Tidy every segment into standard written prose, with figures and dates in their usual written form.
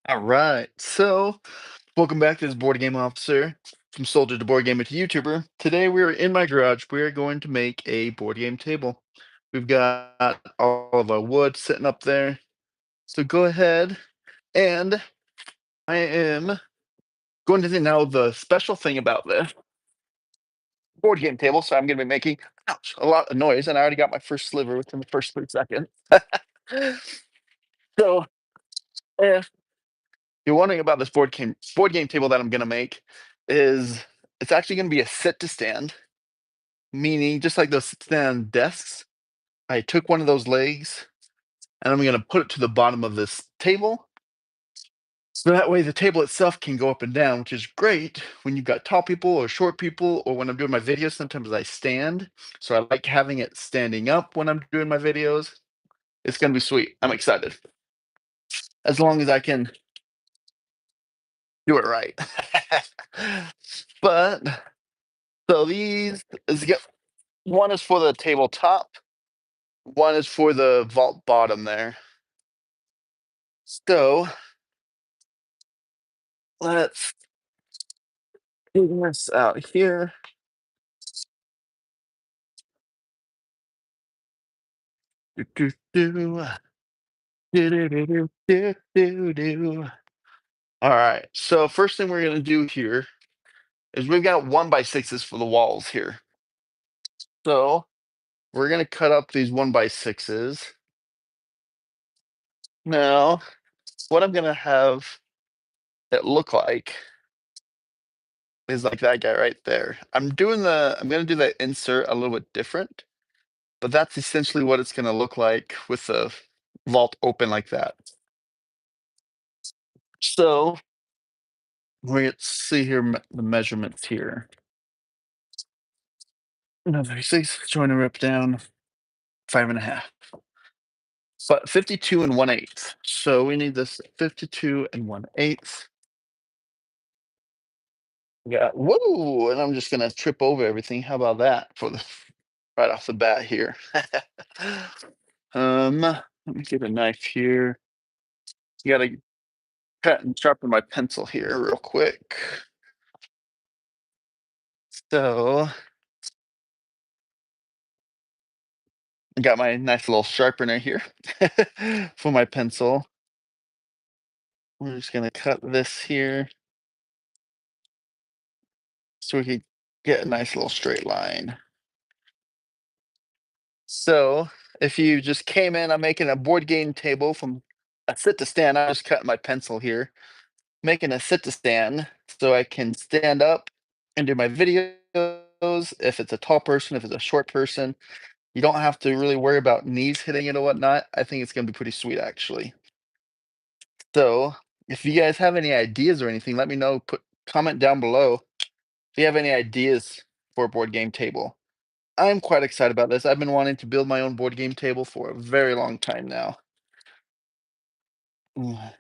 All right. So, welcome back to this board game officer from soldier to board gamer to YouTuber. Today we are in my garage. We are going to make a board game table. We've got all of our wood sitting up there. So go ahead and I am going to now the special thing about this board game table. So I'm going to be making a lot of noise, and I already got my first sliver within the first 3 seconds. So if you're wondering about this board game table that I'm gonna make is it's actually gonna be a sit to stand, meaning just like those sit stand desks, I took one of those legs and I'm gonna put it to the bottom of this table. So that way the table itself can go up and down, which is great when you've got tall people or short people, or when I'm doing my videos, sometimes I stand. So I like having it standing up when I'm doing my videos. It's gonna be sweet. I'm excited. As long as I can do it right. But so these is one is for the tabletop, one is for the vault bottom there. So let's do this out here. Do, do, do. Do, do, do, do, do, do, do. All right. So first thing we're gonna do here is we've got 1x6s for the walls here. So we're gonna cut up these 1x6s. Now, what I'm gonna have it look like is like that guy right there. I'm gonna do that insert a little bit different, but that's essentially what it's gonna look like with the vault open like that. So let's see here the measurements here. No, 36, joiner rip down 5.5. But 52 and 1/8. So we need this 52 and 1/8. Yeah, whoa, and I'm just gonna trip over everything. How about that for the right off the bat here? Let me get a knife here. You gotta cut and sharpen my pencil here real quick. So I got my nice little sharpener here for my pencil. We're just gonna cut this here so we can get a nice little straight line. So if you just came in, I'm making a board game table from a sit to stand. I just cut my pencil here, making a sit to stand so I can stand up and do my videos. If it's a tall person, if it's a short person, you don't have to really worry about knees hitting it or whatnot. I think it's gonna be pretty sweet actually. So if you guys have any ideas or anything, let me know. Put comment down below if you have any ideas for a board game table. I'm quite excited about this. I've been wanting to build my own board game table for a very long time now. Mm.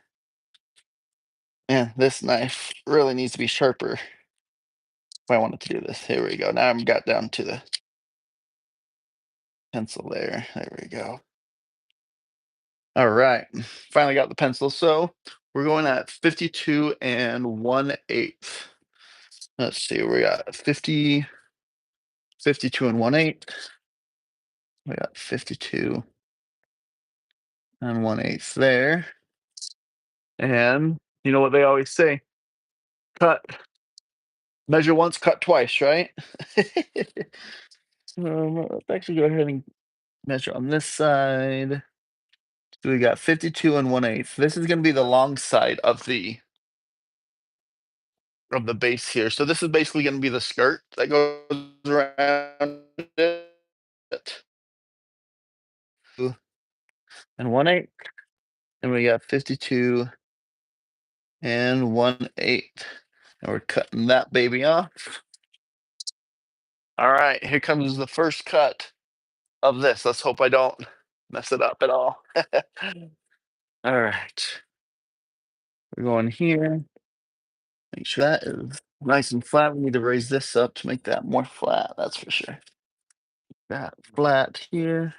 Man, this knife really needs to be sharper if I wanted to do this. Here we go. Now I'm got down to the pencil there. There we go. All right. Finally got the pencil. So we're going at 52 and 1/8. Let's see. We got 50, 52 and 1/8. We got 52 and 1/8 there. And you know what they always say, cut, measure once, cut twice, right? Let's actually go ahead and measure on this side. So we got 52 and 1/8. This is going to be the long side of the base here. So this is basically going to be the skirt that goes around it. And 1/8. And we got 52 and 1/8. And we're cutting that baby off. All right, here comes the first cut of this. Let's hope I don't mess it up at all. All right. We're going here. Make sure that is nice and flat. We need to raise this up to make that more flat, that's for sure. That flat here.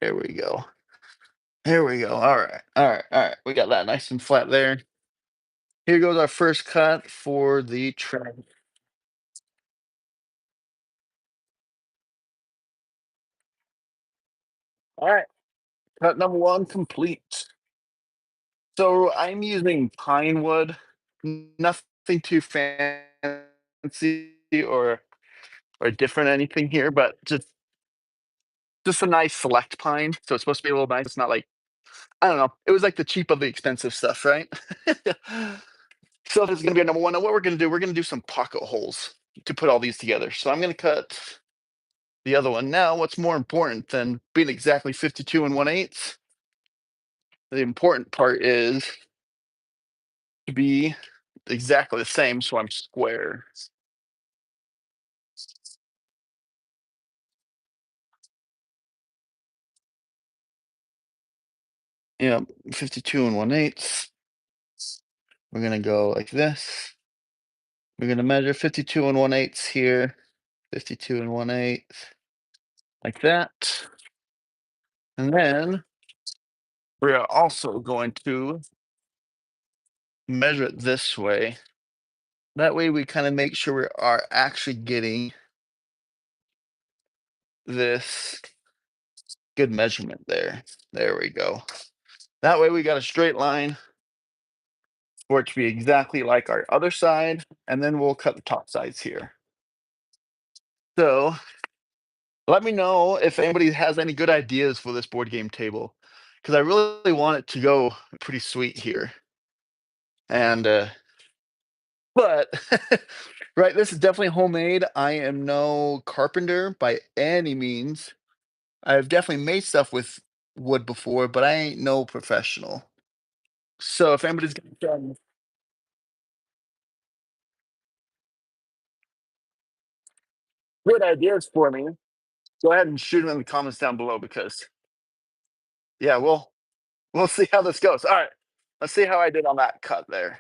There we go. There we go. All right. All right. All right. We got that nice and flat there. Here goes our first cut for the trim. All right. Cut number one complete. So I'm using pine wood. Nothing too fancy or different anything here, but just a nice select pine. So it's supposed to be a little nice. It's not like, I don't know. It was like the cheap of the expensive stuff, right? So this is gonna be a number one. Now what we're gonna do some pocket holes to put all these together. So I'm gonna cut the other one. Now, what's more important than being exactly 52 and 1/8? The important part is to be exactly the same, so I'm square. Yeah, 52 and 1/8. We're gonna go like this. We're gonna measure 52 and 1/8 here, 52 and 1/8, like that. And then we're also going to measure it this way. That way we kind of make sure we are actually getting this good measurement there. There we go. That way we got a straight line for it to be exactly like our other side, and then we'll cut the top sides here. So let me know if anybody has any good ideas for this board game table, because I really want it to go pretty sweet here. And but right, this is definitely homemade. I am no carpenter by any means. I've definitely made stuff with wood before, but I ain't no professional. So if anybody's got some good ideas for me, go ahead and shoot them in the comments down below because yeah, we'll see how this goes. All right, let's see how I did on that cut there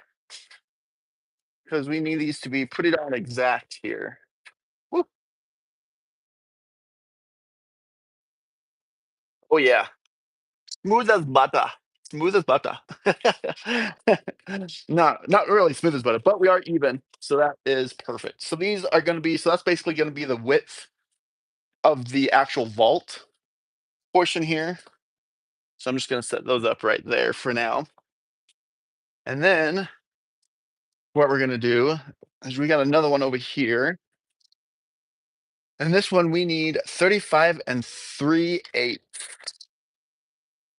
because we need these to be pretty darn exact here. Whoop. Oh yeah, smooth as butter. Smooth as butter. Not really smooth as butter, but we are even, so that is perfect. So these are going to be, so that's basically going to be the width of the actual vault portion here. So I'm just going to set those up right there for now. And then what we're going to do is we got another one over here. And this one we need 35 and 3/8.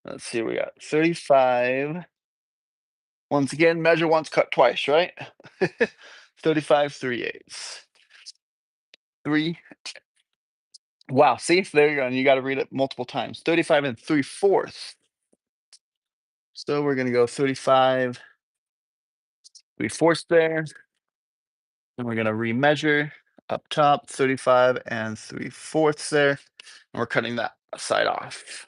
Let's see, we got 35. Once again, measure once, cut twice, right? 35 3/8. Three. Wow, see, there you go. And you got to read it multiple times. 35 and 3/4. So we're going to go 35 3/4 there. And we're going to remeasure up top 35 and 3/4 there. And we're cutting that side off.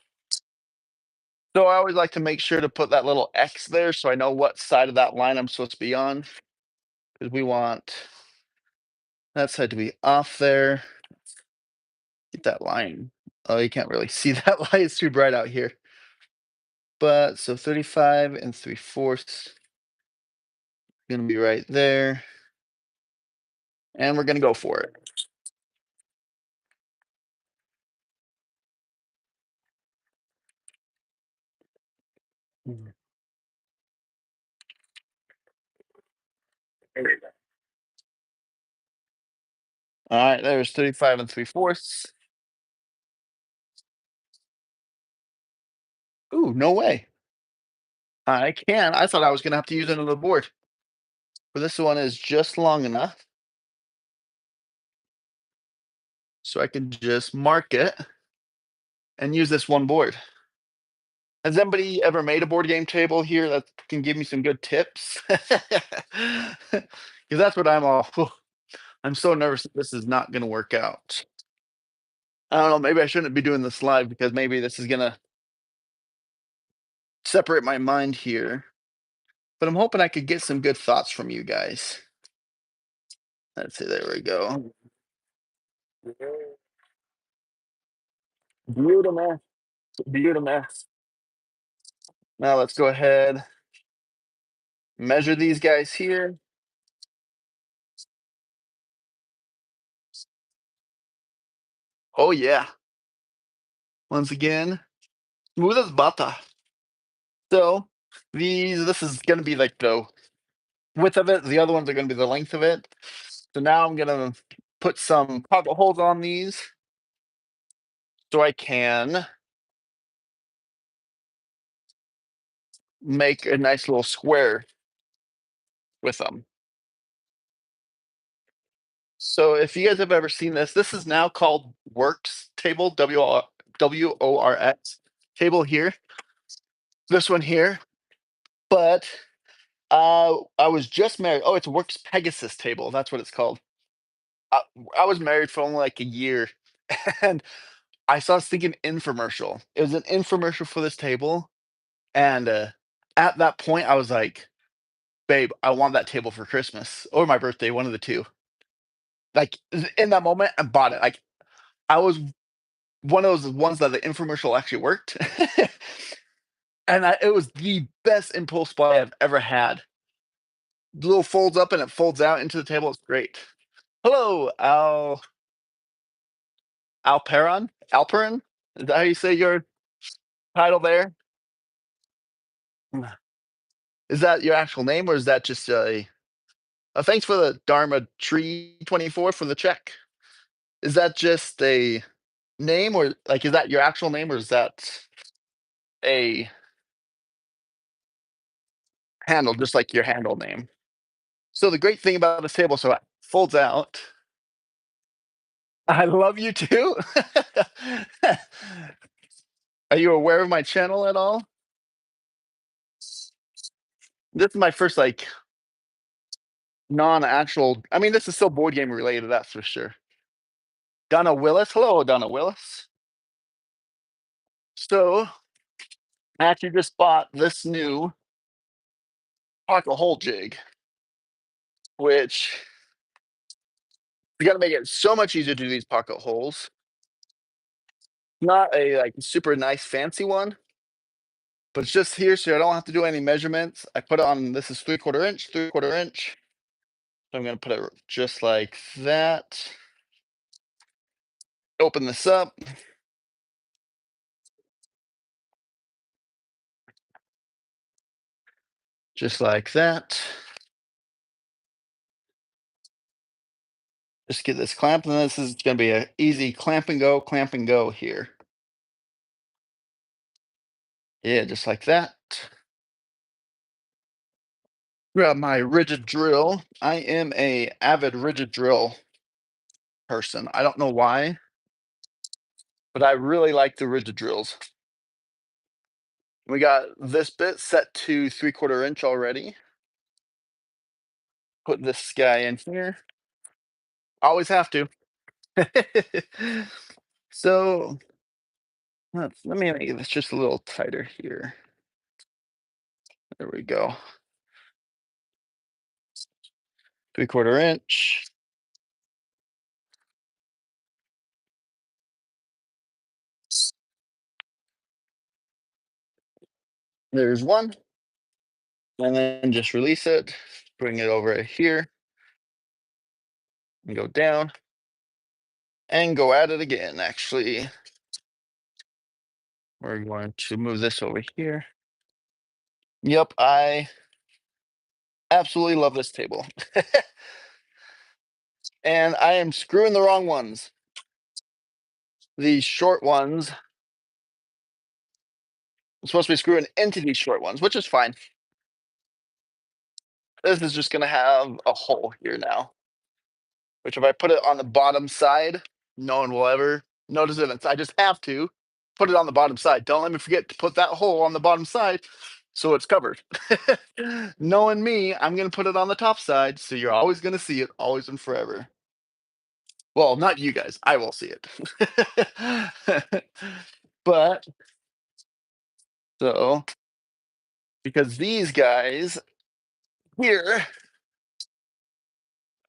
So I always like to make sure to put that little X there so I know what side of that line I'm supposed to be on. Because we want that side to be off there. Get that line. Oh, you can't really see that light. It's too bright out here. But so 35 and 3/4 gonna be right there. And we're gonna go for it. Mhm. There you go. All right, there's 35 and 3/4. Ooh, no way. I can. I thought I was gonna have to use another board. But this one is just long enough so I can just mark it and use this one board. Has anybody ever made a board game table here that can give me some good tips? Because that's what I'm all. I'm so nervous that this is not going to work out. I don't know. Maybe I shouldn't be doing this live because maybe this is going to separate my mind here. But I'm hoping I could get some good thoughts from you guys. Let's see. There we go. Beautiful. Beautiful. Now let's go ahead, measure these guys here. Oh yeah. Once again, smooth as butter. So this is gonna be like the width of it. The other ones are gonna be the length of it. So now I'm gonna put some pocket holes on these so I can make a nice little square with them. So if you guys have ever seen this, this is now called Works table, WORX table here. This one here, but I was just married. Oh, it's Works Pegasus table. That's what it's called. I, I was married for only like a year, and I saw this thinking infomercial. It was an infomercial for this table, and at that point, I was like, "Babe, I want that table for Christmas or my birthday, one of the two." Like in that moment, I bought it. Like I was one of those ones that the infomercial actually worked, and it was the best impulse buy I've ever had. The little folds up and it folds out into the table. It's great. Hello, Alperon? Alperon? Is that how you say your title there? Is that your actual name or is that just a thanks for the Dharma Tree 24 for the check? Is that just a name or like is that your actual name or is that a handle just like your handle name? So the great thing about this table, so it folds out. I love you too. Are you aware of my channel at all? This is my first like non-actual. I mean, this is still board game related, that's for sure. Donna Willis. Hello, Donna Willis. So I actually just bought this new pocket hole jig, which is gonna make it so much easier to do these pocket holes. Not a like super nice fancy one, but it's just here so I don't have to do any measurements. I put it on this is 3/4 inch, 3/4 inch. So I'm gonna put it just like that. Open this up. Just like that. Just get this clamp, and this is gonna be an easy clamp and go here. Yeah, just like that. Grab my rigid drill. I am a avid rigid drill person. I don't know why, but I really like the rigid drills. We got this bit set to 3/4 inch already. Put this guy in here. Always have to. So let me make this just a little tighter here. There we go. 3/4 inch. There's one. And then just release it. Bring it over here and go down and go at it again. Actually, we're going to move this over here. Yep, I absolutely love this table. And I am screwing the wrong ones. These short ones. I'm supposed to be screwing into these short ones, which is fine. This is just going to have a hole here now, which if I put it on the bottom side, no one will ever notice it. I just have to put it on the bottom side. Don't let me forget to put that hole on the bottom side so it's covered. Knowing me, I'm going to put it on the top side, so you're always going to see it, always and forever. Well, not you guys. I will see it. But so because these guys here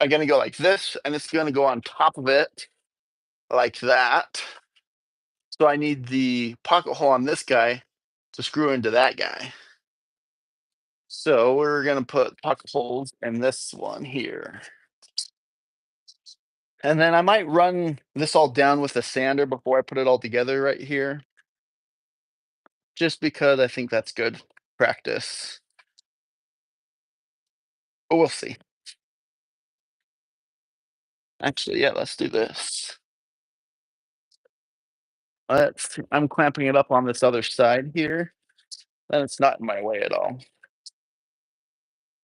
are going to go like this, and it's going to go on top of it like that. So I need the pocket hole on this guy to screw into that guy. So we're gonna put pocket holes in this one here. And then I might run this all down with a sander before I put it all together right here. Just because I think that's good practice. But we'll see. Actually, yeah, let's do this. I'm clamping it up on this other side here. Then it's not in my way at all.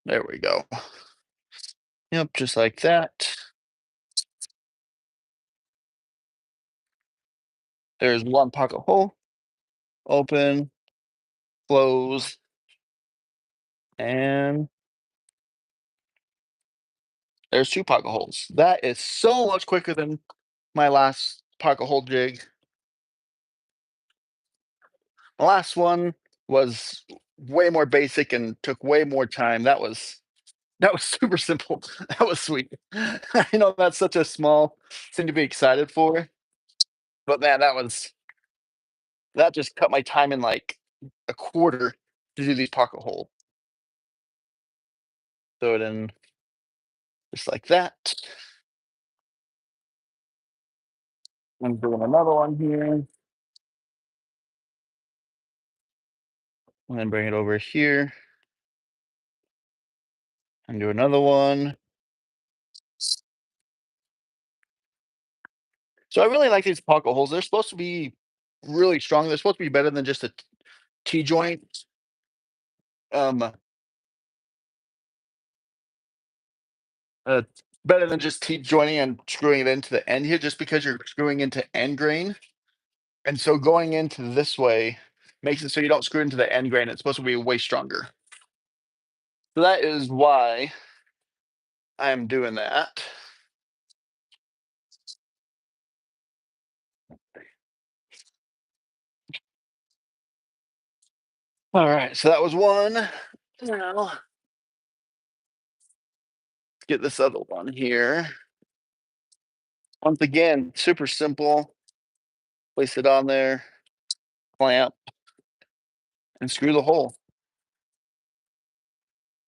There we go. Yep, just like that. There's one pocket hole. Open, close, and there's two pocket holes. That is so much quicker than my last pocket hole jig. The last one was way more basic and took way more time. That was super simple. That was sweet. I know that's such a small thing to be excited for, but man, that just cut my time in like a quarter to do these pocket holes. Throw it in just like that. I'm doing another one here, and then bring it over here and do another one. So I really like these pocket holes. They're supposed to be really strong. They're supposed to be better than just a T joint. Um, uh, better than just T joining and screwing it into the end here, just because you're screwing into end grain. And so going into this way makes it so you don't screw into the end grain. It's supposed to be way stronger. So that is why I'm doing that. All right, so that was one. Now let's get this other one here. Once again, super simple. Place it on there, clamp, and screw the hole.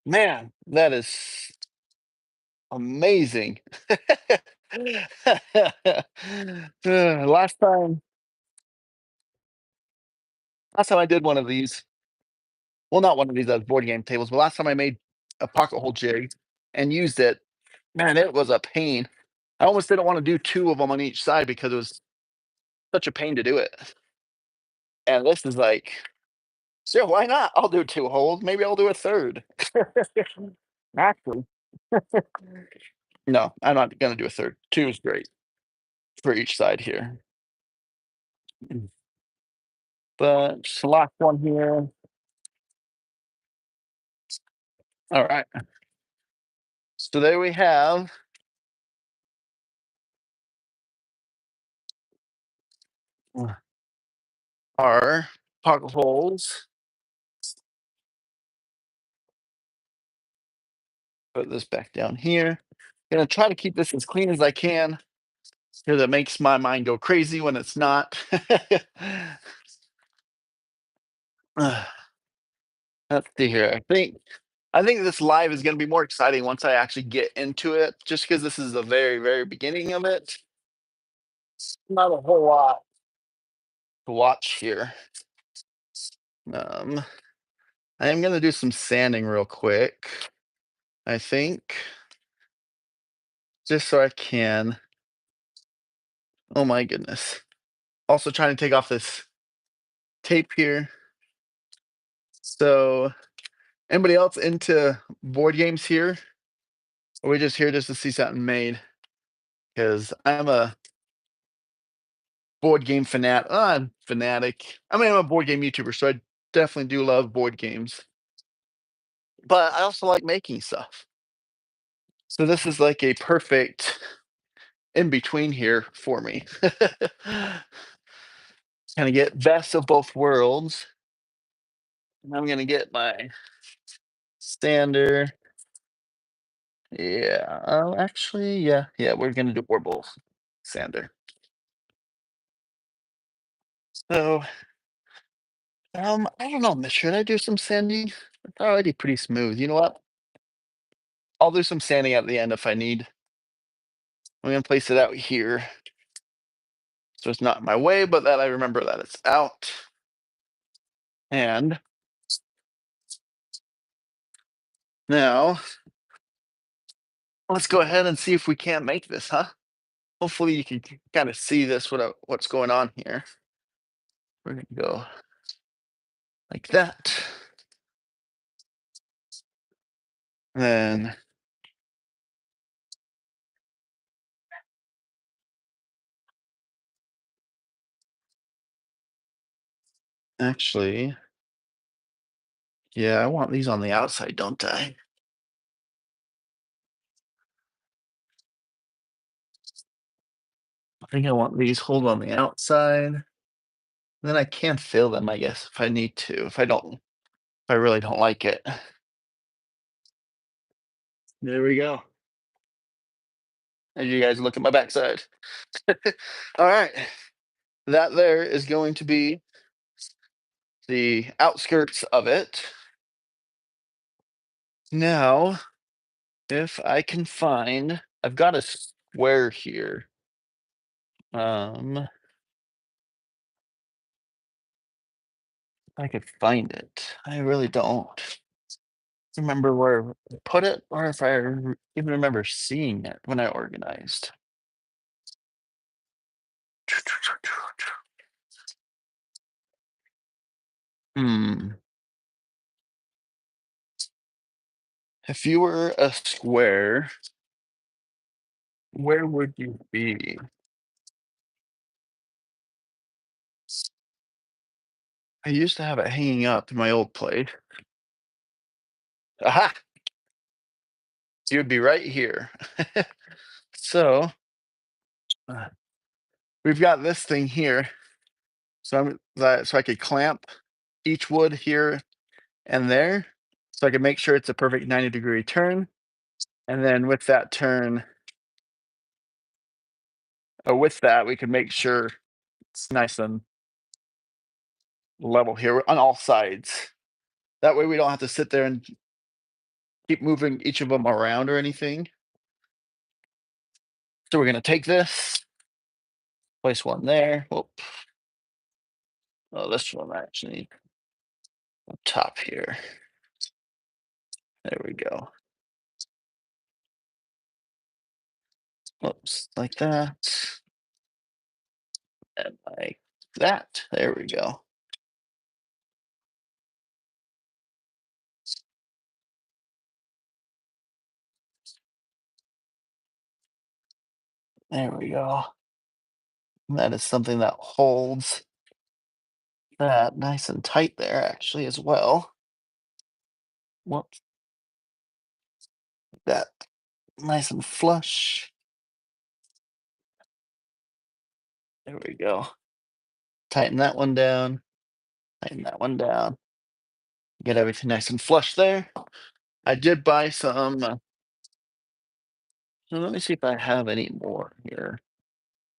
Man, that is amazing. Last time, I did one of these, well, not one of these board game tables, but last time I made a pocket hole jig and used it, man, it was a pain. I almost didn't want to do two of them on each side because it was such a pain to do it. And this is like, sure, why not? I'll do two holes. Maybe I'll do a third. Actually, no, I'm not gonna do a third. Two is great for each side here. But just the last one here. All right. So there we have our pocket holes. Put this back down here. Gonna try to keep this as clean as I can because it makes my mind go crazy when it's not. Let's see here. I think this live is going to be more exciting once I actually get into it, just because this is the very, very beginning of it. Not a whole lot to watch here. Um, I am going to do some sanding real quick, I think, just so I can. Oh my goodness. Also trying to take off this tape here. So, anybody else into board games here? Or are we just here just to see something made? Because I'm a board game fanatic. I mean, I'm a board game YouTuber, so I definitely do love board games. But I also like making stuff. So this is like a perfect in between here for me. Gonna get best of both worlds. And I'm gonna get my sander. Yeah, actually, yeah, we're gonna do or both sander. So, I don't know. Should I do some sanding? It's already pretty smooth. You know what? I'll do some sanding at the end if I need. I'm gonna place it out here, so it's not in my way, but that I remember that it's out. And now let's go ahead and see if we can't make this, huh? Hopefully you can kind of see this, what's going on here. We're gonna go like that. Then actually, yeah, I want these on the outside, don't I? I think I want these hold on the outside. Then I can fill them, I guess, if I need to. If I really don't like it. There we go. As you guys look at my backside. All right. That there is going to be the outskirts of it. Now, if I can find, I've got a square here. I could find it. I really don't remember where I put it or if even remember seeing it when I organized. Hmm. If you were a square, where would you be? I used to have it hanging up in my old place. Aha! You would be right here. So uh, we've got this thing here. So I could clamp each wood here and there. So I can make sure it's a perfect 90-degree turn. And then with that turn, with that, we can make sure it's nice and level here on all sides. That way we don't have to sit there and keep moving each of them around or anything. So we're going to take this, place one there. Whoop. Oh, this one actually up top here. There we go. Whoops, like that. And like that. There we go. There we go. And that is something that holds that nice and tight there, actually, as well. Whoops. That nice and flush. There we go. Tighten that one down. Tighten that one down. Get everything nice and flush there. I did buy some. So let me see if I have any more here.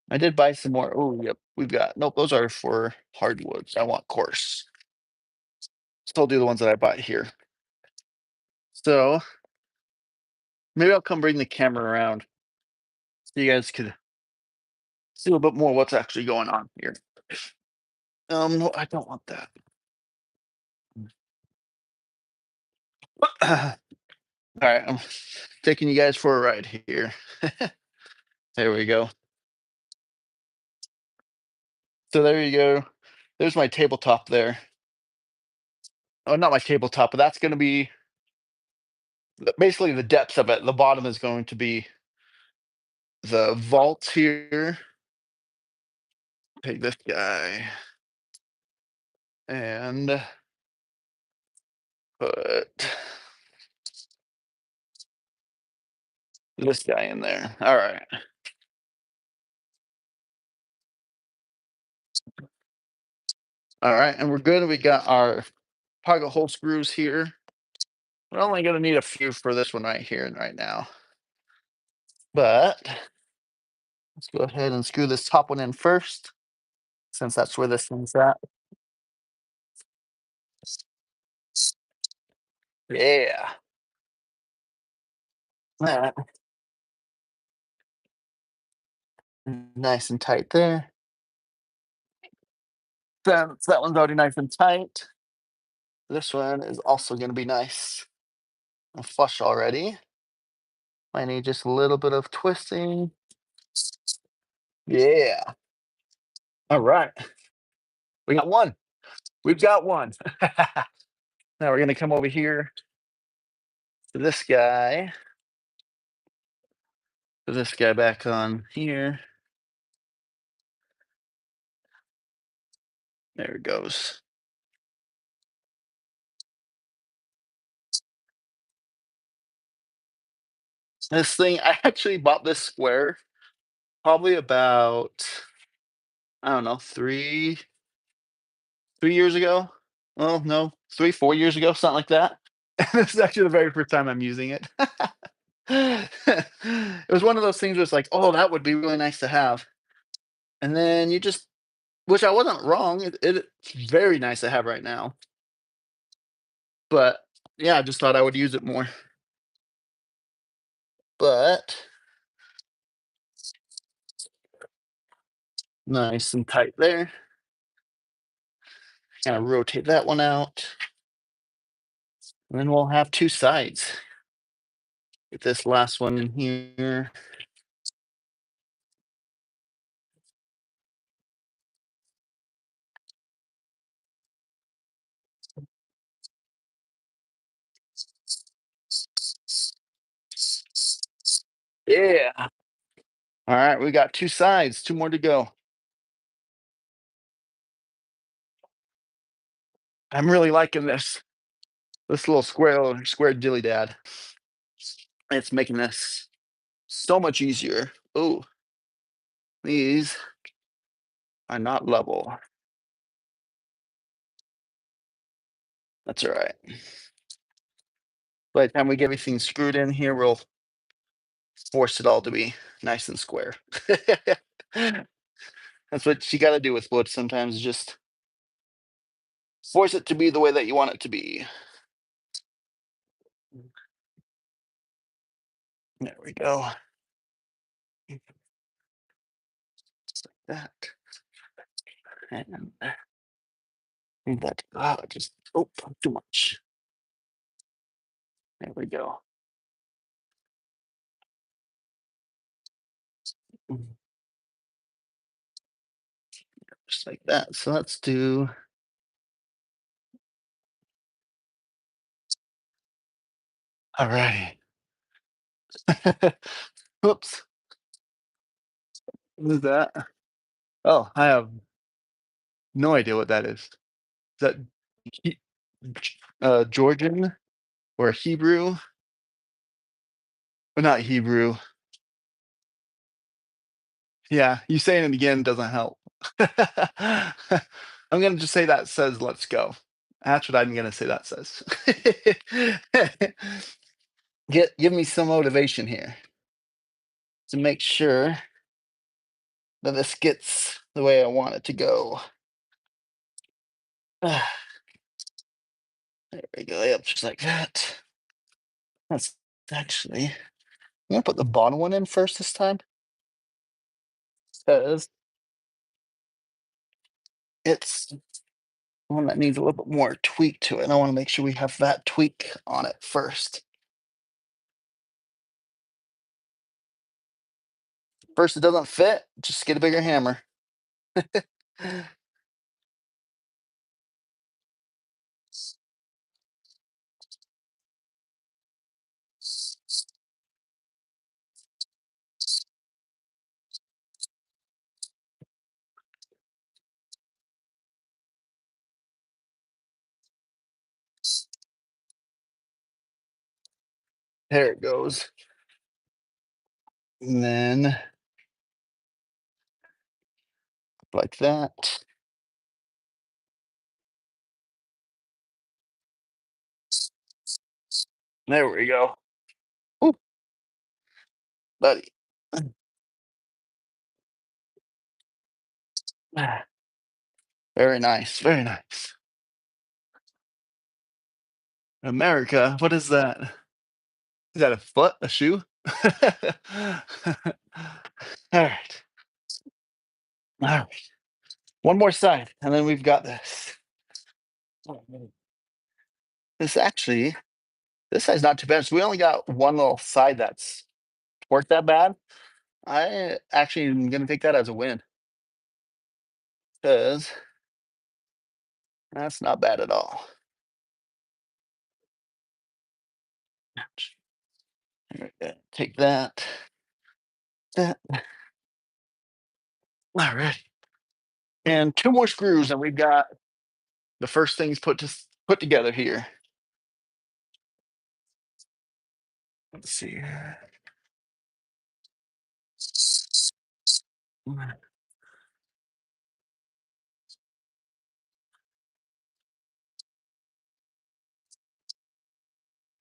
I did buy some more. Oh, yep. We've got, nope, those are for hardwoods. I want coarse. Still do the ones that I bought here. So maybe I'll come bring the camera around so you guys could see a little bit more what's actually going on here. No, I don't want that. All right, I'm taking you guys for a ride here. There we go. So there you go. There's my tabletop there. Oh, not my tabletop, but that's going to be basically the depth of it. The bottom is going to be the vault here. Take this guy and put this guy in there. All right. All right, and we're good. We got our pocket hole screws here. We're only going to need a few for this one right here and right now. But let's go ahead and screw this top one in first. since that's where this thing's at. Yeah. That nice and tight there. Then that one's already nice and tight. This one is also going to be nice and flush already. I need just a little bit of twisting. Yeah. All right. We got one. We've got one. Now we're going to come over here to this guy. Put this guy back on here. There it goes. This thing, I actually bought this square probably about, I don't know, 3 years ago. Well, no, 3, 4 years ago, something like that. This is actually the very first time I'm using it. It was one of those things where it's like, oh, that would be really nice to have. And then you just, which I wasn't wrong. It's very nice to have right now. But yeah, I just thought I would use it more. But nice and tight there. Kind of rotate that one out. And then we'll have two sides. Get this last one in here. Yeah. All right, we got two sides, two more to go. I'm really liking this little square dilly dad. It's making this so much easier. Oh, these are not level. That's all right. By the time we get everything screwed in here, we'll force it all to be nice and square. That's what you got to do with wood sometimes, is just force it to be the way that you want it to be. There we go. Just like that. And need that to go out. Just, oh, too much. There we go. Just like that. So let's do. All right. Whoops. What is that? Oh, I have no idea what that is. Is that He- Georgian or Hebrew? Or not Hebrew. Yeah, you saying it again doesn't help. I'm gonna just say that says let's go. That's what I'm gonna say that says. Give me some motivation here to make sure that this gets the way I want it to go. There we go. Yep, just like that. That's actually, I'm gonna put the bottom one in first this time because it's one that needs a little bit more tweak to it. And I want to make sure we have that tweak on it first. First, it doesn't fit, just get a bigger hammer. There it goes. And then like that. There we go. Ooh, buddy. Very nice. Very nice. America. What is that? Is that a foot? A shoe? All right. All right. One more side, and then we've got this. Oh, man. This actually, this side's not too bad. So we only got one little side that's worked that bad. I actually am gonna take that as a win because that's not bad at all. Take that. That. All right. And two more screws, and we've got the first things put together here. Let's see.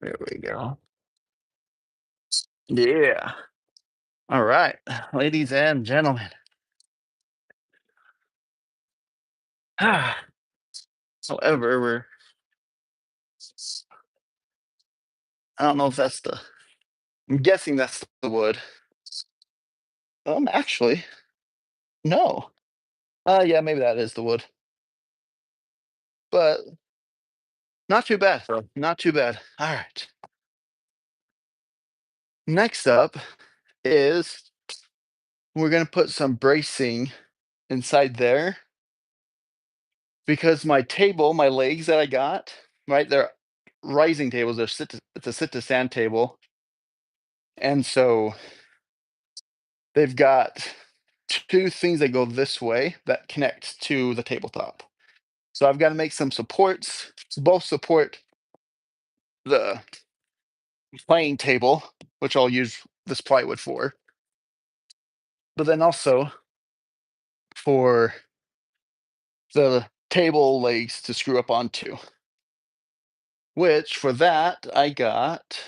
There we go. Yeah. All right, ladies and gentlemen. However, I don't know if that's the. I'm guessing that's the wood. Actually, no. Yeah, maybe that is the wood, but not too bad. So not too bad. All right. Next up is we're gonna put some bracing inside there because my table, my legs that I got, right, they're rising tables. It's a sit to stand table, and so they've got two things that go this way that connect to the tabletop. So I've got to make some supports to both support the playing table, which I'll use this plywood for, but then also for the table legs to screw up onto. Which for that I got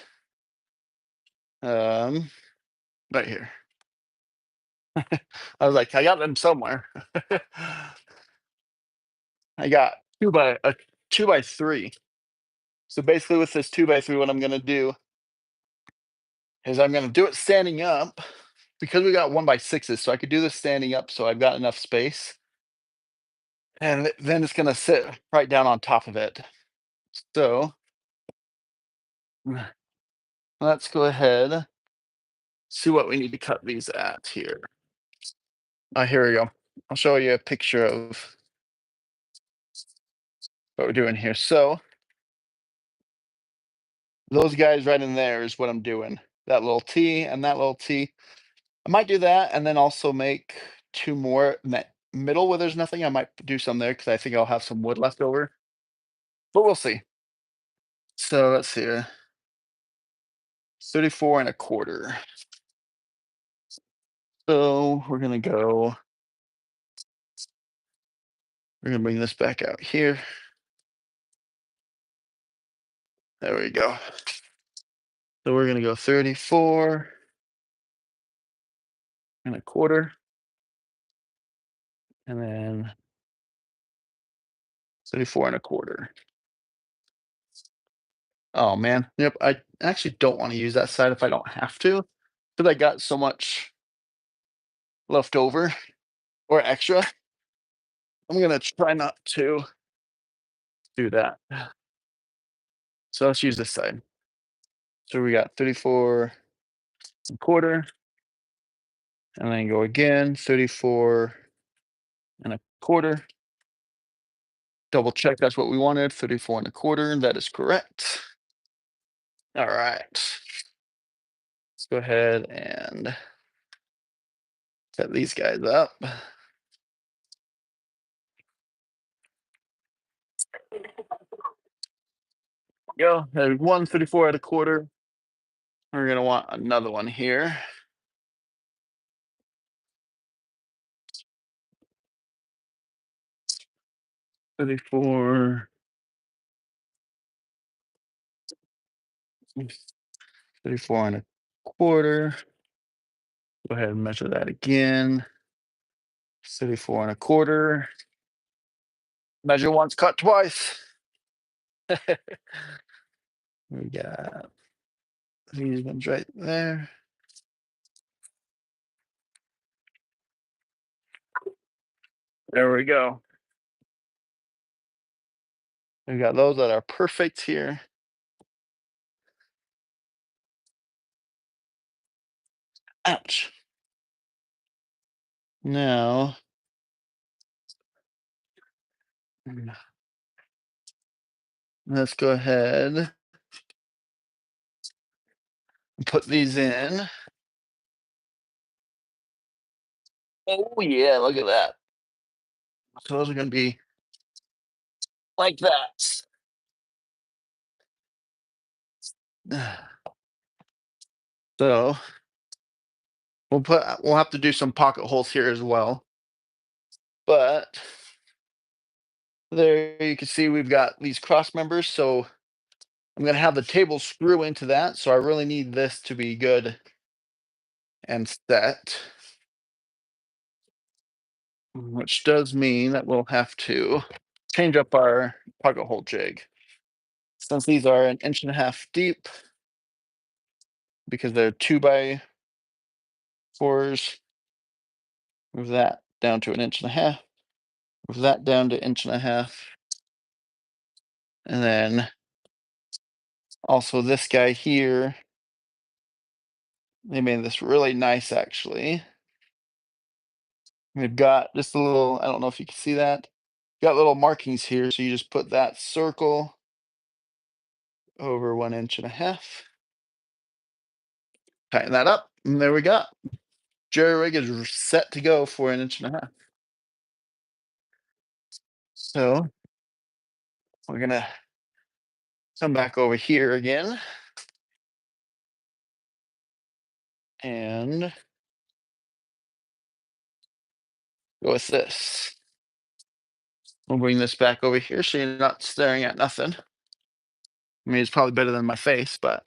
um right here. I was like, I got them somewhere. I got 2 by 3. So basically with this 2 by 3, what I'm gonna do is I'm gonna do it standing up because we got 1 by 6s, so I could do this standing up so I've got enough space. And then it's gonna sit right down on top of it. So let's go ahead, see what we need to cut these at here. Here we go. I'll show you a picture of what we're doing here. So those guys right in there is what I'm doing. That little T and that little T. I might do that and then also make two more in that middle where there's nothing. I might do some there because I think I'll have some wood left over, but we'll see. So let's see. 34 1/4. So we're gonna bring this back out here. There we go. So we're gonna go 34 1/4, and then 34 1/4. Oh man, yep. I actually don't want to use that side if I don't have to, because I got so much left over or extra. I'm gonna try not to do that. So let's use this side. So we got 34 1/4, and then go again, 34 1/4. Double check that's what we wanted, 34 1/4. That is correct. All right. Let's go ahead and set these guys up. Go. There's one 34 1/4. We're gonna want another one here. 34, 34 1/4. Go ahead and measure that again. 34 1/4. Measure once, cut twice. We got these ones right there. There we go. We got those that are perfect here. Ouch. Now, let's go ahead and put these in. Oh yeah, look at that. So those are going to be like that. So we'll have to do some pocket holes here as well. But there you can see we've got these cross members. So I'm going to have the table screw into that. So I really need this to be good and set, which does mean that we'll have to change up our pocket hole jig. Since these are 1.5 inches deep, because they're 2x4s, move that down to 1.5 inches, move that down to 1.5 inches, and then also this guy here, they made this really nice actually. We've got just a little, I don't know if you can see that, got little markings here, so you just put that circle over 1.5 inches, tighten that up, and there we go. Jerry rig is set to go for 1.5 inches. So we're gonna come back over here again and go with this. We'll bring this back over here so you're not staring at nothing. I mean, it's probably better than my face, but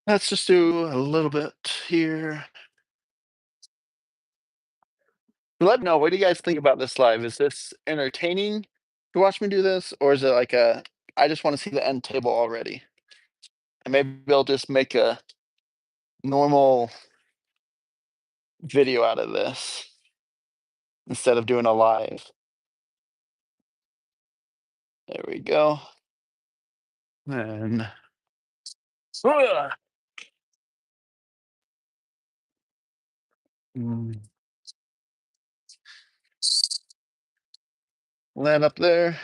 let's just do a little bit here. Let me know, what do you guys think about this live? Is this entertaining to watch me do this, or is it like I just want to see the end table already? And maybe I'll just make a normal video out of this instead of doing a live. There we go. And land up there.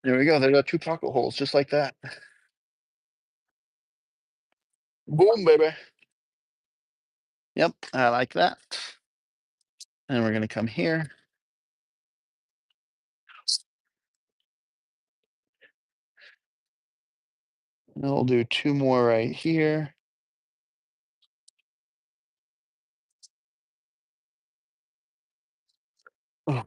There we go. There are 2 pocket holes just like that. Boom, baby. Yep, I like that. And we're gonna come here. And we'll do 2 more right here. Oh,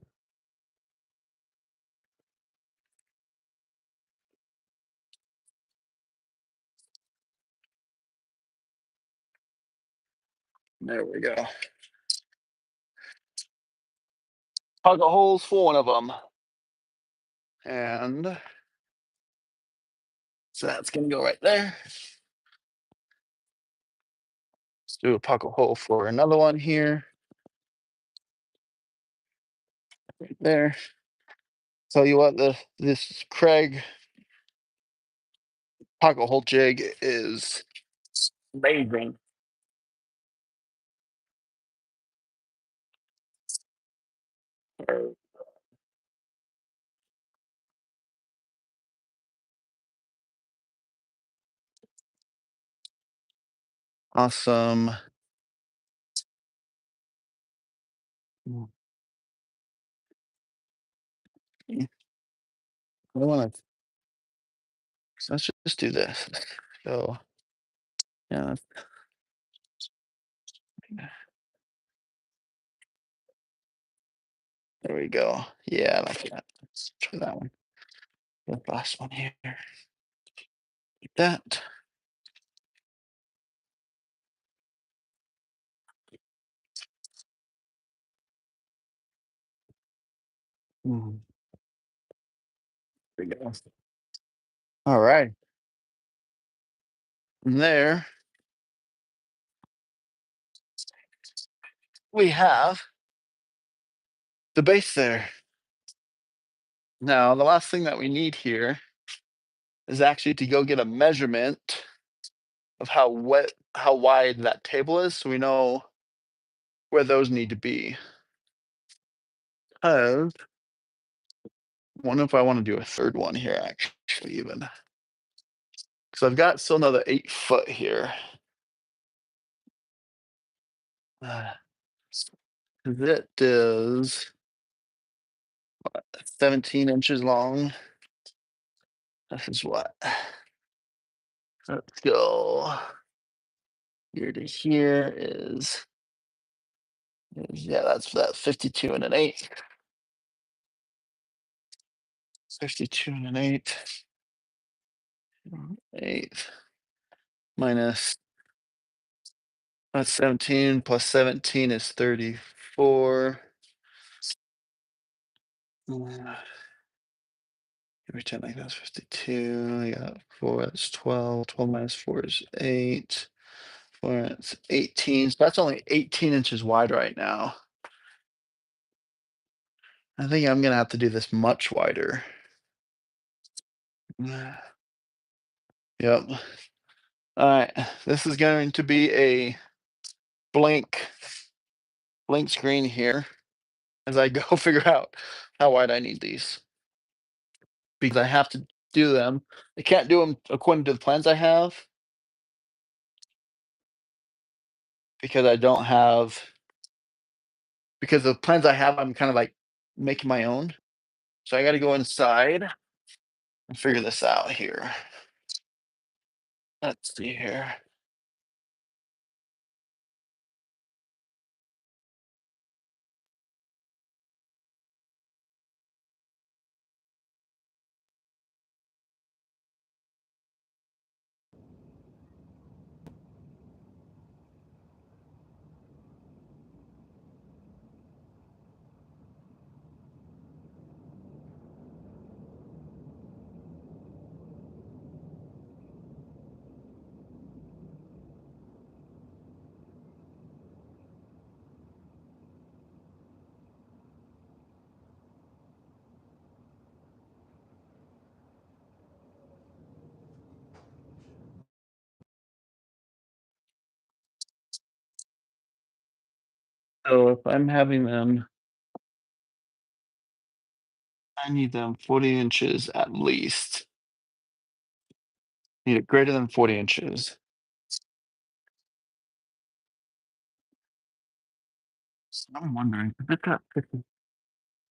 there we go. Pocket holes for one of them. And so that's gonna go right there. Let's do a pocket hole for another one here. Right there. Tell you what, this Craig pocket hole jig is amazing. Awesome. I want to. So let's just do this. So yeah, there we go. Yeah, I like that. Try that one. The last one here. Like that. Mm, there we go. All right. And there we have the base there. Now, the last thing that we need here is actually to go get a measurement of how wide that table is, so we know where those need to be. Because wonder if I want to do a third one here, actually, even. Because I've got still another 8 foot here. 'Cause it is 17 inches long. This is what? Let's go. Here to here is yeah, that's that 52 and an 8. 52 and an 8. 8 minus that's 17 plus 17 is 34. Every 10 like that's 52. I got 4, that's 12. 12 minus 4 is 8. 4, that's 18. So that's only 18 inches wide right now. I think I'm gonna have to do this much wider. Yep. All right. This is going to be a blank screen here as I go figure out how wide I need these because I have to do them. I can't do them according to the plans I have because I don't have because the plans I have I'm kind of like making my own. So I got to go inside and figure this out here. Let's see here. So if I'm having them, I need them 40 inches at least. Need it greater than 40 inches. So I'm wondering if it's got 52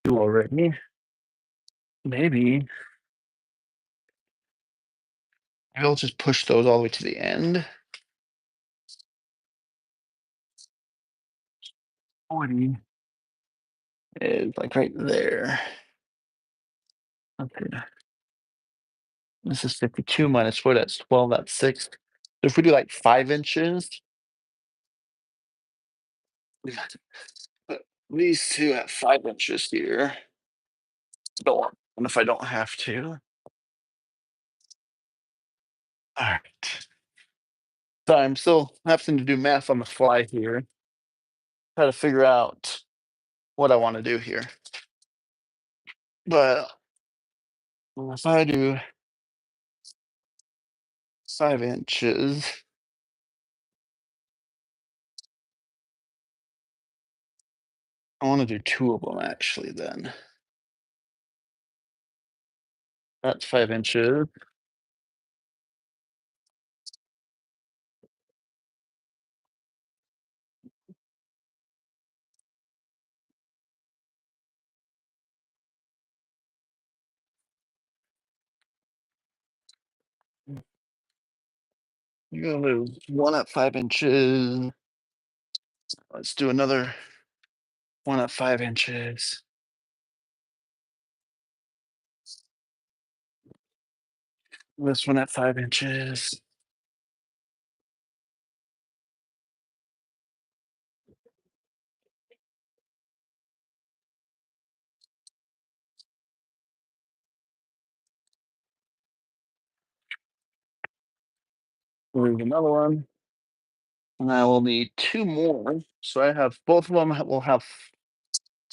already. Maybe I'll just push those all the way to the end. 40 is like right there. Okay. This is 52 minus 4, that's 12, that's 6. So if we do like 5 inches, we got to put these two at 5 inches here. Don't want, and if I don't have to. All right. So I'm still having to do math on the fly here. Try to figure out what I want to do here. But if I do 5 inches, I want to do 2 of them actually then. That's 5 inches. You're gonna lose one at 5 inches. Let's do another one at 5 inches. This one at 5 inches. There's another one. And I will need two more. So I have both of them will have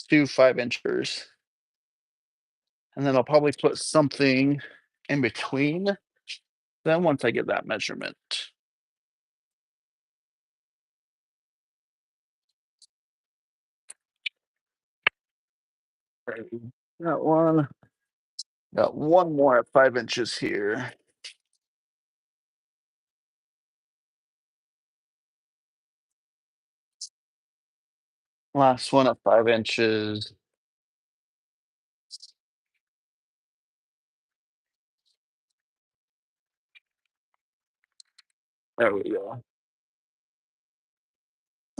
two 5 inchers. And then I'll probably put something in between. Then once I get that measurement. That one. Got one more at 5 inches here. Last one at 5 inches. There we go.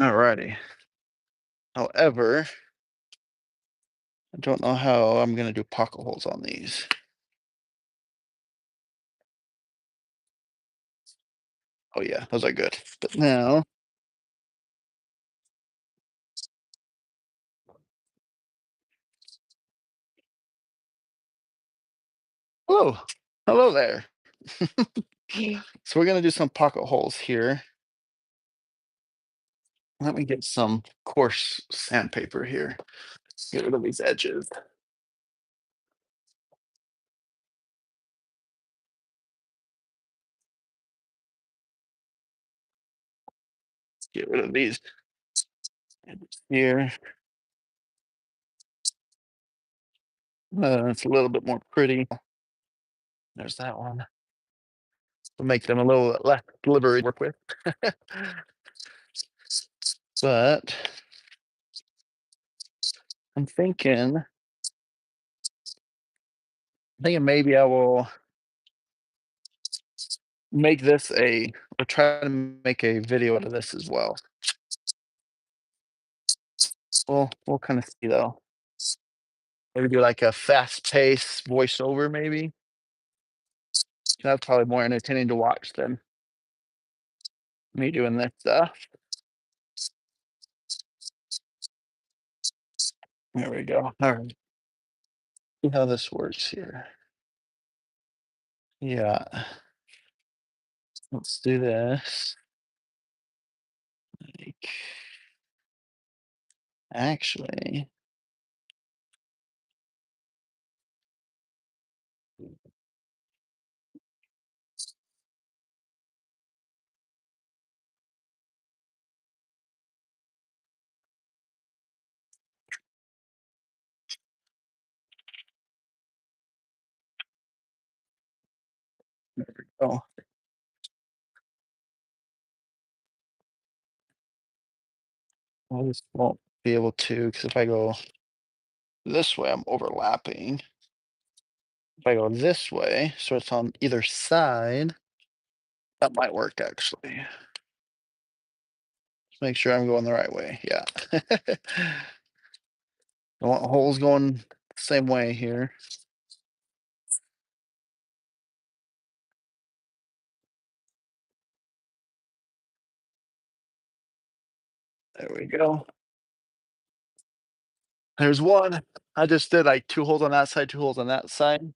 Alrighty. However, I don't know how I'm gonna do pocket holes on these. Oh yeah, those are good. But now, hello, hello there. So we're gonna do some pocket holes here. Let me get some coarse sandpaper here. Get rid of these edges. Get rid of these edges here. It's a little bit more pretty. There's that one. To make them a little less slippery to work with. But I'm thinking maybe I will make this or try to make a video out of this as well. We'll kind of see though. Maybe do like a fast paced voiceover, maybe. That's probably more entertaining to watch than me doing this stuff. There we go. All right. See how this works here. Yeah. Let's do this. Like, actually, oh, I just won't be able to because if I go this way, I'm overlapping. If I go this way, so it's on either side, that might work actually. Just make sure I'm going the right way. Yeah. I want holes going the same way here. There we go. There's one. I just did like two holes on that side, two holes on that side.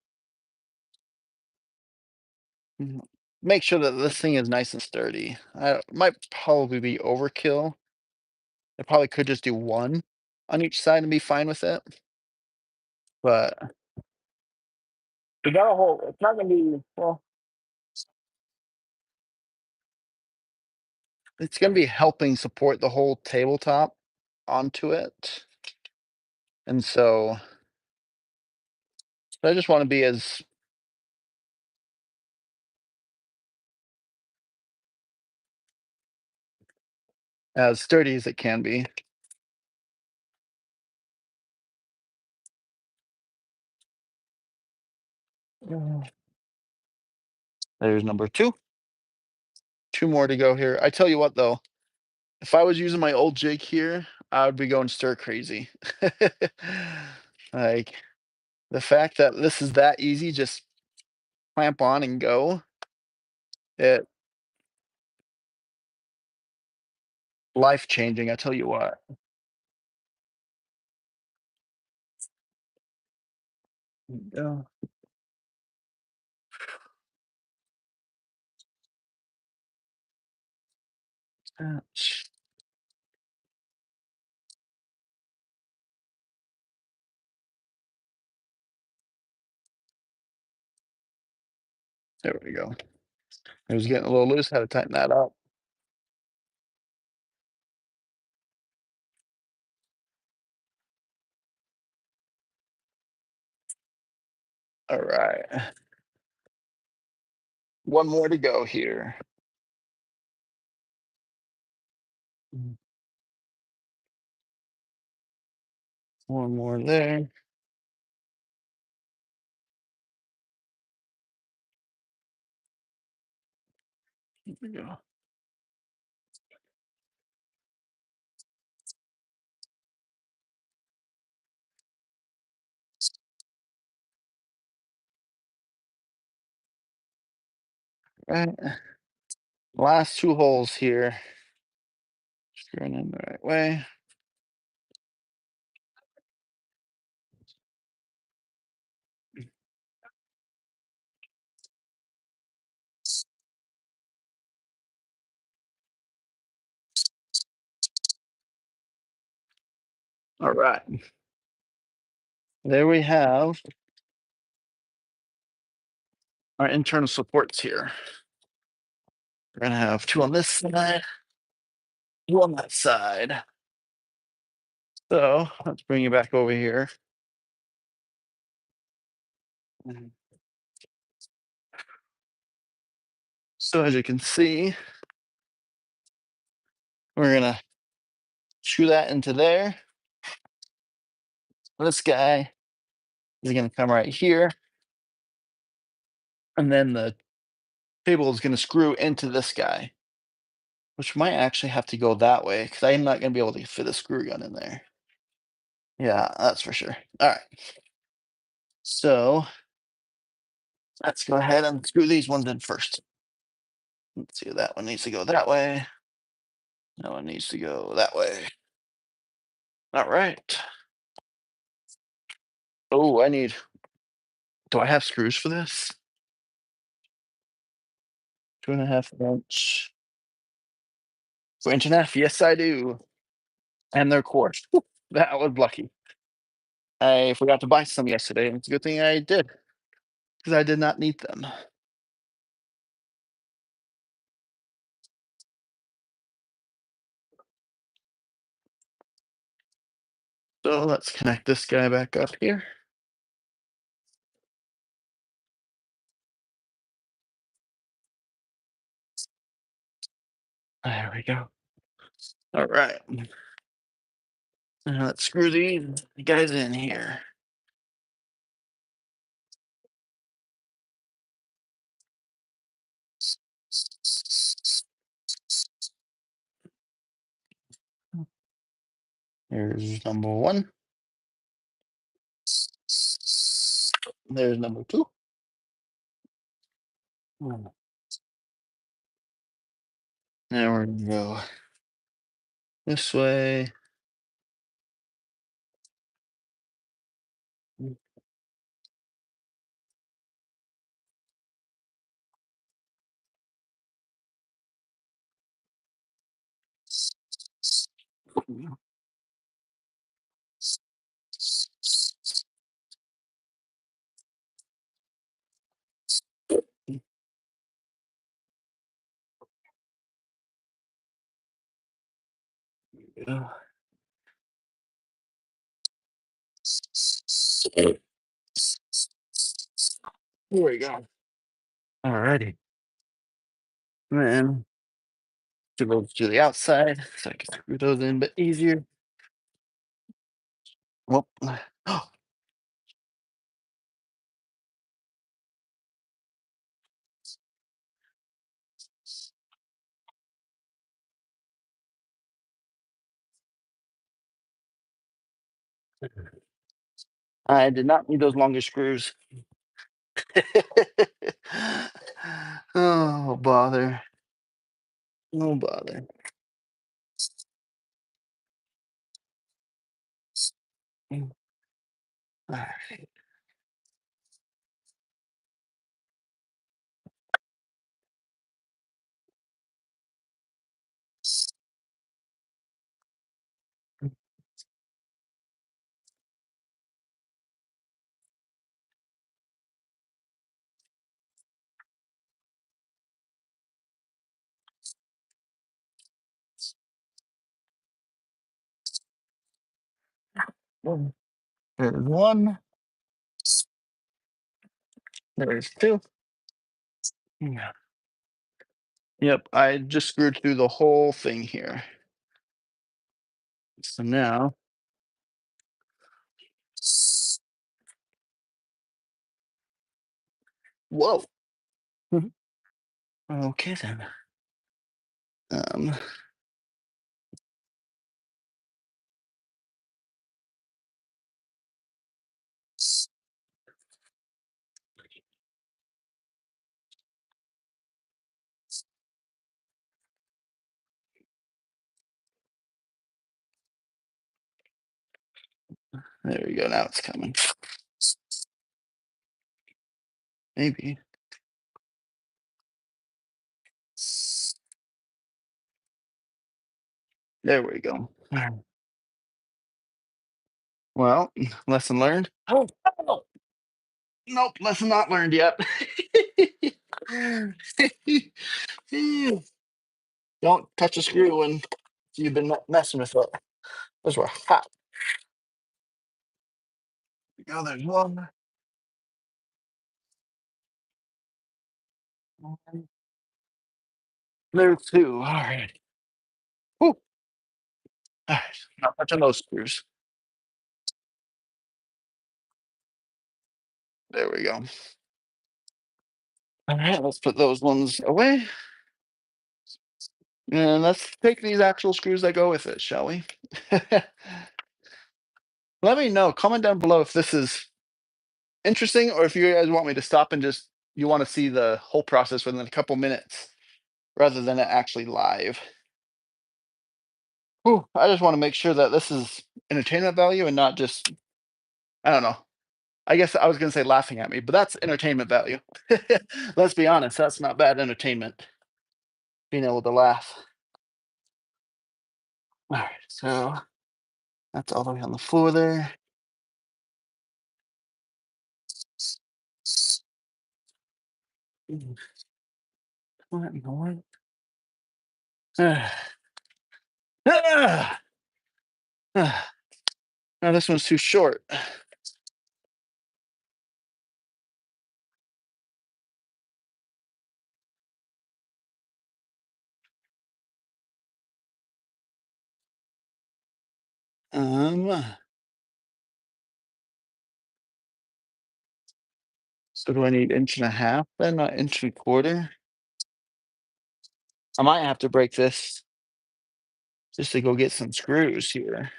Make sure that this thing is nice and sturdy. I might probably be overkill. I probably could just do one on each side and be fine with it. But we got a whole it's not gonna be well, it's gonna be helping support the whole tabletop onto it. And so I just want to be as sturdy as it can be. There's number two. Two more to go here. I tell you what though, if I was using my old jig here, I would be going stir crazy. Like the fact that this is that easy just clamp on and go. It life changing, I tell you what. Yeah. Ouch. There we go. It was getting a little loose. Had to tighten that up. All right. One more to go here. Mm, one more there. Here we go. Right. Last two holes here. Screwing in the right way. All right. There we have our internal supports here. We're gonna have two on this side, two on that side. So let's bring you back over here. Mhm. So as you can see, we're gonna screw that into there. This guy is gonna come right here, and then the table is gonna screw into this guy, which might actually have to go that way because I'm not gonna be able to fit a screw gun in there. Yeah, that's for sure. All right. So let's go ahead and screw these ones in first. Let's see, that one needs to go that way. That one needs to go that way. All right. Oh, do I have screws for this? 2.5 inch. For inch and a half? Yes, I do. And they're coarse. Whew, that was lucky. I forgot to buy some yesterday, and it's a good thing I did because I did not need them. So let's connect this guy back up here. There we go. All right. Now let's screw these guys in here. Here's number one. There's number two. Hmm. Now we're gonna go this way. Yeah. Here we go. Alrighty. And then to go to the outside so I can screw those in a bit easier. Well, I did not need those longer screws. Oh, bother. No bother. Mm. All right. Mm. There's one. There's two. Yeah. Yep, I just screwed through the whole thing here. So now, whoa. Mhm. Okay then. Um, there we go. Now it's coming. Maybe. There we go. Alright. Well, lesson learned. Oh, no. Nope, lesson not learned yet. Don't touch a screw when you've been messing with it. Those were hot. Now there's one. There's two. All right. Whew. All right. Not touching those screws. There we go. All right, let's put those ones away. And let's take these actual screws that go with it, shall we? Let me know. Comment down below if this is interesting or if you guys want me to stop and just you want to see the whole process within a couple minutes rather than it actually live. Whew, I just want to make sure that this is entertainment value and not just, I don't know. I guess I was going to say laughing at me, but that's entertainment value. Let's be honest, that's not bad entertainment, being able to laugh. All right, so that's all the way on the floor there. Mm, what in the world? Ah, ah. Now this one's too short. Um, so do I need inch and a half then, not inch and a quarter? I might have to break this just to go get some screws here.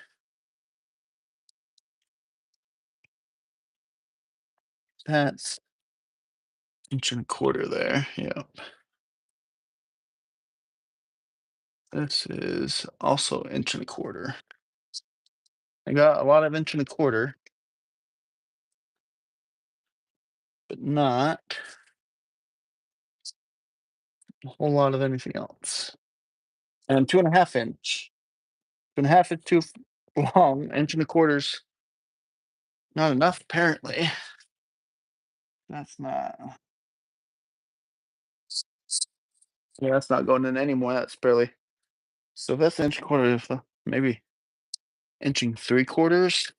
That's inch and a quarter there. Yep. This is also inch and a quarter. I got a lot of inch and a quarter, but not a whole lot of anything else. And 2.5 inch. 2.5 is too long. Inch and a quarter's not enough, apparently. That's not. Yeah, that's not going in anymore. That's barely. So that's inch and a quarter. Maybe inching 3/4,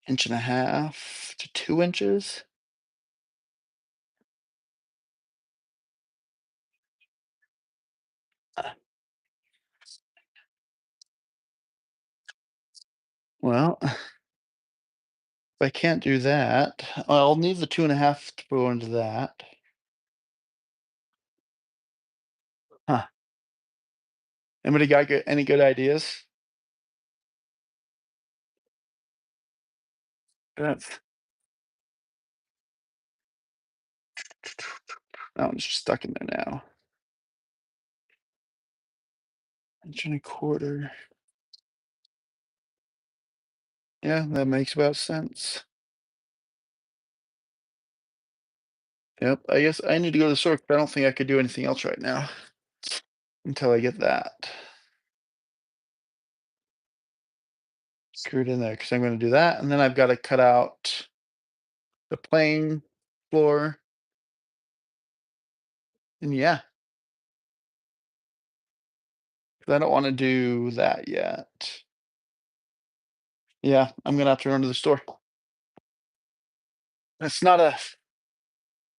inch and a half to 2 inches. Uh, Well, if I can't do that, I'll need the 2.5 to go into that. Huh. Anybody got any good ideas? That's That one's just stuck in there now. Inch and a quarter. Yeah, that makes about sense. Yep, I guess I need to go to the store, 'cause I don't think I could do anything else right now until I get that screwed in there, because I'm gonna do that, and then I've gotta cut out the playing floor, and yeah, 'cause I don't wanna do that yet. Yeah, I'm gonna have to run to the store. It's not a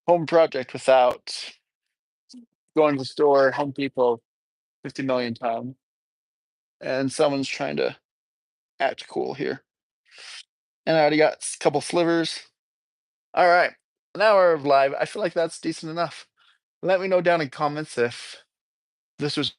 home project without going to the store, Home Depot 50 million times, and someone's trying to act cool here. And I already got a couple slivers. All right, now we're live. I feel like that's decent enough. Let me know down in comments if this was